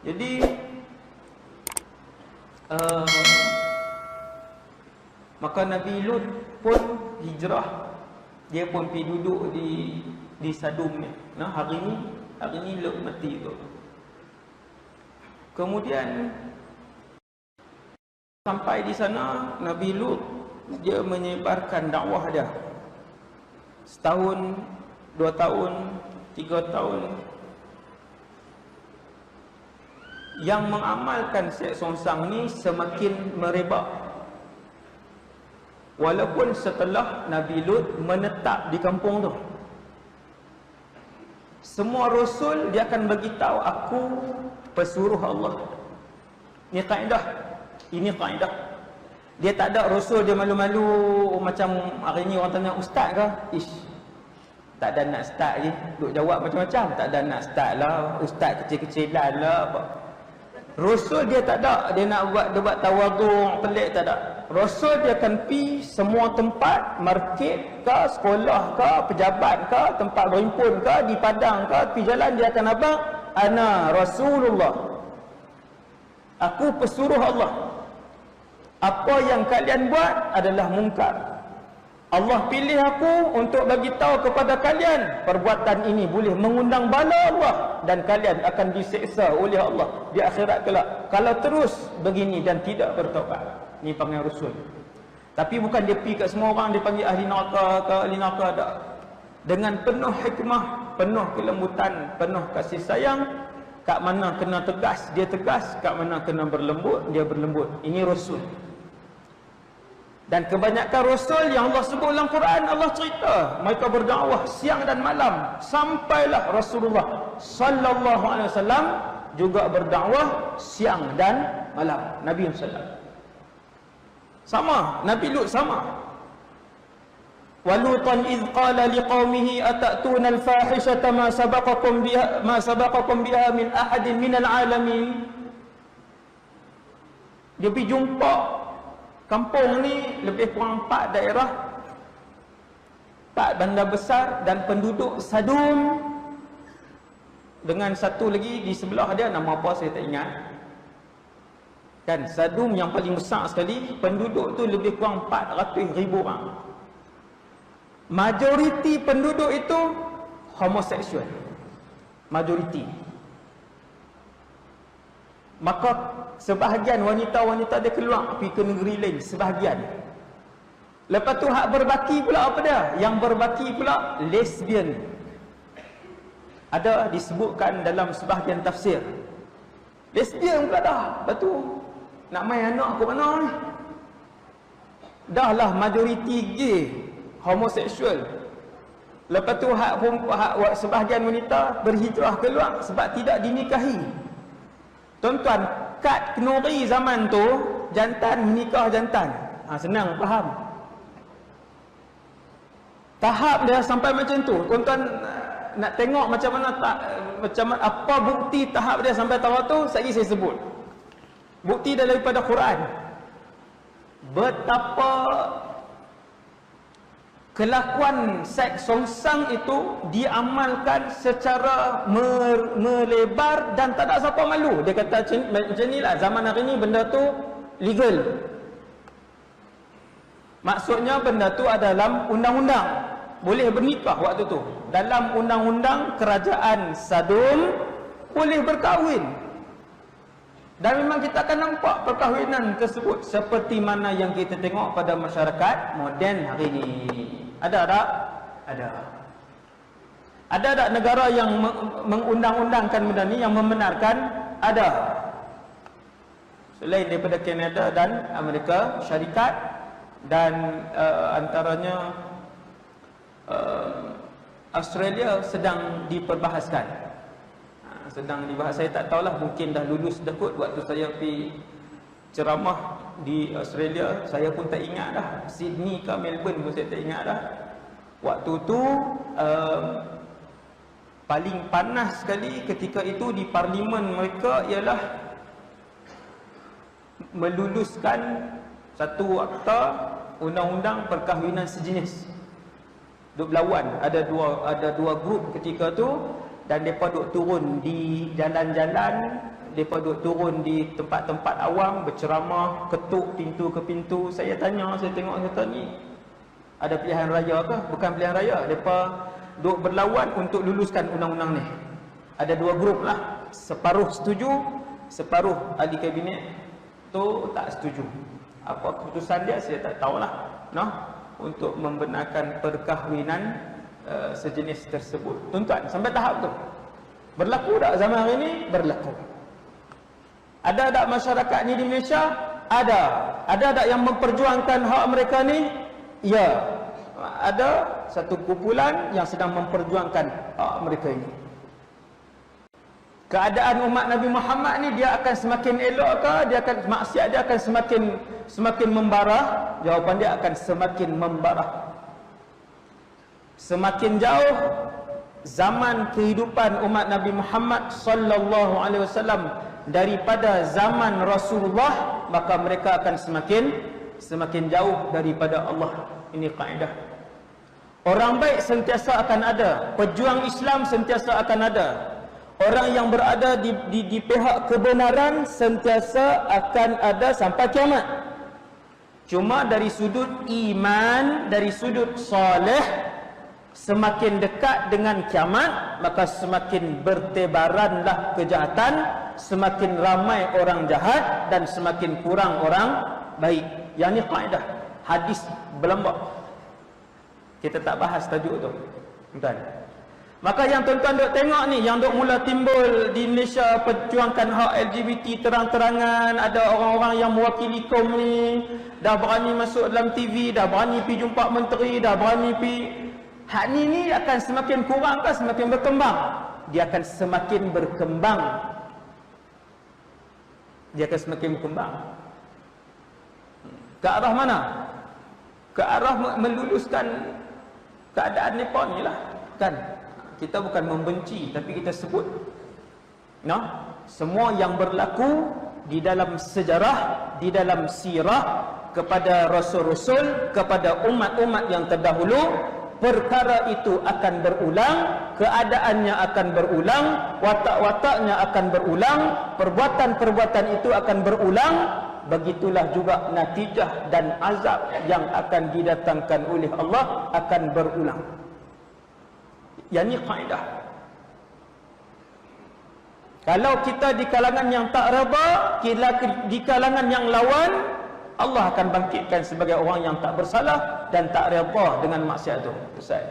Jadi maka Nabi Lut pun hijrah. Dia pun pergi duduk di Sadum ni. Nah, hari ni Lut mati tu. Kemudian sampai di sana, Nabi Lut dia menyebarkan dakwah dia. Setahun, 2 tahun, 3 tahun. Yang mengamalkan Syekh Songsang ni semakin merebak. Walaupun setelah Nabi Lut menetap di kampung tu, semua rasul dia akan bagi tahu, aku pesuruh Allah. Ini kaedah. Ini kaedah. Dia tak ada rasul dia malu-malu macam hari ni orang tanya ustaz ke? Ish. Tak ada nak start je. Duk jawab macam-macam. Tak ada nak start lah. Ustaz kecil-kecilan lah apa. Rasul dia tak ada. Dia nak buat tawaduk pelik, tak ada. Rasul dia akan pergi semua tempat, market ke, sekolah ke, pejabat ke, tempat berhimpun ke, di padang ke, pergi jalan dia akan abang, ana Rasulullah. Aku pesuruh Allah. Apa yang kalian buat adalah mungkar. Allah pilih aku untuk bagi tahu kepada kalian, perbuatan ini boleh mengundang bala Allah dan kalian akan diseksa oleh Allah di akhirat kelak kalau terus begini dan tidak bertaubat. Ni panggil rasul. Tapi bukan dia pergi kat semua orang dia panggil ahli neraka ke ahli neraka, tak. Dengan penuh hikmah, penuh kelembutan, penuh kasih sayang. Kat mana kena tegas dia tegas, kat mana kena berlembut dia berlembut. Ini rasul. Dan kebanyakan rasul yang Allah sebut dalam Quran, Allah cerita mereka berdakwah siang dan malam. Sampailah Rasulullah sallallahu alaihi wasallam juga berdakwah siang dan malam. Nabi sallallahu sama, Nabi Lut sama. Walutan idh qala liqaumihi atatuna al-fahishata ma sabaqakum biha min ahadin minal alamin. Dia pergi jumpa kampung ni lebih kurang 4 daerah, 4 bandar besar dan penduduk Sadum. Dengan satu lagi di sebelah dia, nama apa saya tak ingat. Dan Sadum yang paling besar sekali, penduduk tu lebih kurang 400,000 orang. Majoriti penduduk itu homoseksual. Majoriti. Maka sebahagian wanita-wanita dia keluar pergi ke negeri lain, sebahagian. Lepas tu hak berbaki pula apa dia? Yang berbaki pula lesbian. Ada disebutkan dalam sebahagian tafsir. Lesbian pula dah. Lepas tu nak main anak ke mana ni? Dah lah majoriti gay, homoseksual. Lepas tu hak sebahagian wanita berhijrah keluar sebab tidak dinikahi. Tuan-tuan, kad kenuri zaman tu, jantan menikah jantan. Senang faham. Tahap dia sampai macam tu. Tuan-tuan nak tengok macam mana apa bukti tahap dia sampai tahap tu, saya sebut. Bukti daripada Quran. Betapa kelakuan seks songsang itu diamalkan secara melebar dan tak ada siapa malu. Dia kata macam ni lah, zaman hari ni benda tu legal. Maksudnya benda tu ada dalam undang-undang. Boleh bernikah waktu tu. Dalam undang-undang kerajaan Sadum boleh berkahwin. Dan memang kita akan nampak perkahwinan tersebut seperti mana yang kita tengok pada masyarakat moden hari ini. Ada tak? Ada. Ada tak negara yang mengundang-undangkan benda ni, yang membenarkan? Ada. Selain daripada Kanada dan Amerika Syarikat dan antaranya Australia sedang diperbahaskan. Sedang dibahas. Saya tak tahulah, mungkin dah lulus dah kot. Waktu saya pergi ceramah di Australia, saya pun tak ingat dah. Sydney ke Melbourne pun saya tak ingat dah. Waktu tu paling panas sekali ketika itu di parlimen mereka ialah meluluskan satu akta undang-undang perkahwinan sejenis. Duk berlawan, ada dua grup ketika tu, dan mereka duk turun di jalan-jalan Mereka duduk turun di tempat-tempat awam, berceramah, ketuk pintu ke pintu. Saya tanya, saya tengok, kata ni ada pilihan raya ke? Bukan pilihan raya. Mereka duduk berlawan untuk luluskan undang-undang ni. Ada dua grup lah. Separuh setuju, separuh ahli kabinet tu tak setuju. Apa keputusan dia saya tak tahulah. Untuk membenarkan perkahwinan sejenis tersebut. Tuan-tuan, sampai tahap tu berlaku tak zaman hari ni? Berlaku. Ada tak masyarakat ni di Malaysia? Ada. Ada tak yang memperjuangkan hak mereka ni? Ya. Ada satu kumpulan yang sedang memperjuangkan hak mereka ini. Keadaan umat Nabi Muhammad ni, dia akan semakin elok ke? Dia akan, maksiat dia akan semakin membarah? Jawapan dia akan semakin membarah. Semakin jauh zaman kehidupan umat Nabi Muhammad sallallahu alaihi wasallam daripada zaman Rasulullah, maka mereka akan semakin jauh daripada Allah. Ini kaedah. Orang baik sentiasa akan ada, pejuang Islam sentiasa akan ada. Orang yang berada di pihak kebenaran sentiasa akan ada sampai kiamat. Cuma dari sudut iman, dari sudut soleh, semakin dekat dengan kiamat, maka semakin bertebaranlah kejahatan, semakin ramai orang jahat dan semakin kurang orang baik. Yang ni kaedah hadis berlambak. Kita tak bahas tajuk tu, tuan. Maka yang tuan-tuan duk tengok ni, yang duk mula timbul di Malaysia perjuangkan hak LGBT terang-terangan, ada orang-orang yang mewakili kaum ni, dah berani masuk dalam TV, dah berani pergi jumpa menteri, dah berani pergi. Hak ni akan semakin kurang ke semakin berkembang? Dia akan semakin berkembang. Dia akan semakin berkembang. Ke arah mana? Ke arah meluluskan keadaan Nepal ni lah, kan? Kita bukan membenci, tapi kita sebut semua yang berlaku di dalam sejarah, di dalam sirah, kepada rasul-rasul, kepada umat-umat yang terdahulu, perkara itu akan berulang, keadaannya akan berulang, watak-wataknya akan berulang, perbuatan-perbuatan itu akan berulang. Begitulah juga natijah dan azab yang akan didatangkan oleh Allah akan berulang. Yang ni kaedah. Kalau kita di kalangan yang tak reda, di kalangan yang lawan, Allah akan bangkitkan sebagai orang yang tak bersalah dan tak reda dengan maksiat itu. Ustaz,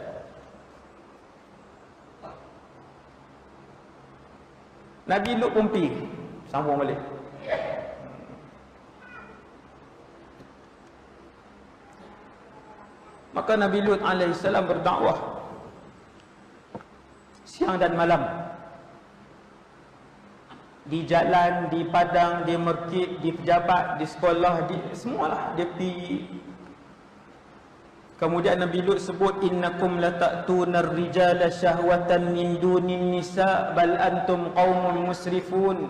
Nabi Lut pun pergi, sambung balik. Maka Nabi Lut alaihissalam berdakwah siang dan malam, di jalan, di padang, di masjid, di pejabat, di sekolah, di semualah dia pergi. Kemudian Nabi Lut sebut, innakum lata'tunar rijala syahwatan min dunin nisa bal antum qaumun musrifun.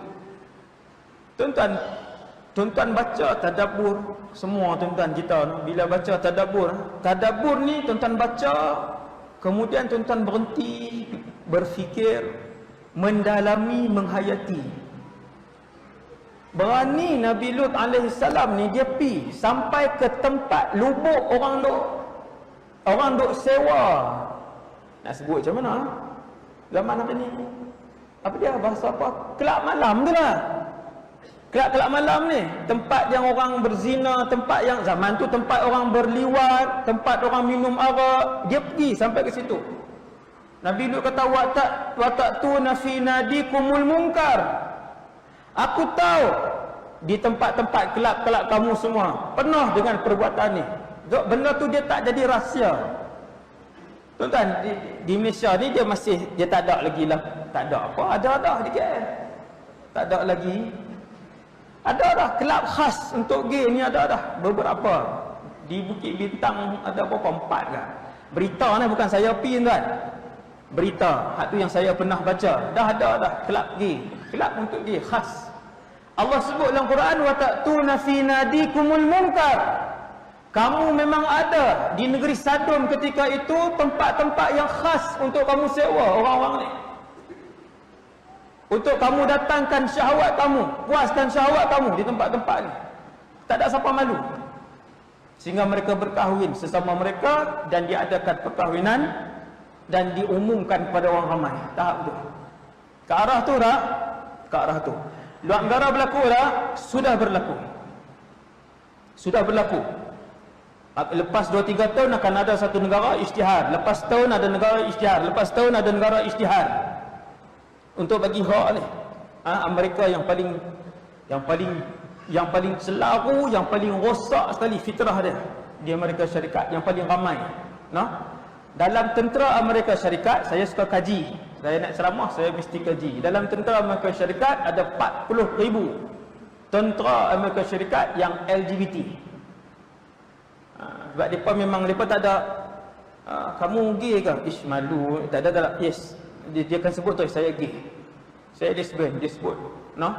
Tuan-tuan baca tadabbur semua, tuan-tuan kita bila baca tadabbur ni tuan-tuan baca, kemudian tuan-tuan berhenti, berfikir, mendalami, menghayati. Berani Nabi Lut alaihissalam ni dia pergi sampai ke tempat lubuk orang duk sewa. Nak sebut macam mana? Zaman apa ni? Apa dia bahasa apa? Kelab malam tu lah. Kelab malam ni, tempat yang orang berzina, tempat yang zaman tu tempat orang berliwat, tempat orang minum arak. Dia pergi sampai ke situ. Nabi Lut kata, wata'tuna fi nadikumul munkar. Aku tahu di tempat-tempat kelab-kelab kamu semua penuh dengan perbuatan ni. Benda tu dia tak jadi rahsia. Tuan-tuan, di Malaysia ni dia tak ada lagi lah. Tak ada apa, ada dah di KL. Tak ada lagi. Ada dah kelab khas untuk gay ni, ada dah beberapa. Di Bukit Bintang ada berapa? 4 kan. Berita ni bukan saya pergi, tuan. Berita, hak tu yang saya pernah baca. Dah ada dah kelab gay. Kelab untuk gay khas. Allah sebut dalam Quran, wa ta'tuna fi nadikumul munkar. Kamu memang ada di negeri Sadum ketika itu tempat-tempat yang khas untuk kamu sewa orang-orang ni. untuk kamu datangkan syahwat kamu, puaskan syahwat kamu di tempat-tempat ni. Tak ada siapa malu. Sehingga mereka berkahwin sesama mereka dan diadakan perkahwinan dan diumumkan kepada orang ramai. Tahap tu. Ke arah tu tak? Ke arah tu. Luar negara berlaku tak? Sudah berlaku. Sudah berlaku. Lepas 2-3 tahun akan ada satu negara isytihar. Lepas tahun ada negara isytihar. Lepas tahun ada negara isytihar. Untuk bagi hak ni. Amerika yang paling selaru, yang paling rosak sekali fitrah dia di Amerika Syarikat, yang paling ramai. Dalam tentera Amerika Syarikat, saya suka kaji. Saya nak ceramah, saya mesti kaji. Dalam tentera Amerika Syarikat ada 40,000 tentera Amerika Syarikat yang LGBT. Sebab mereka memang, mereka tak ada kamu gay ke? Ish, malu. Tak ada. Yes, dia akan sebut tu, saya gay, saya lesbian, dia sebut. No?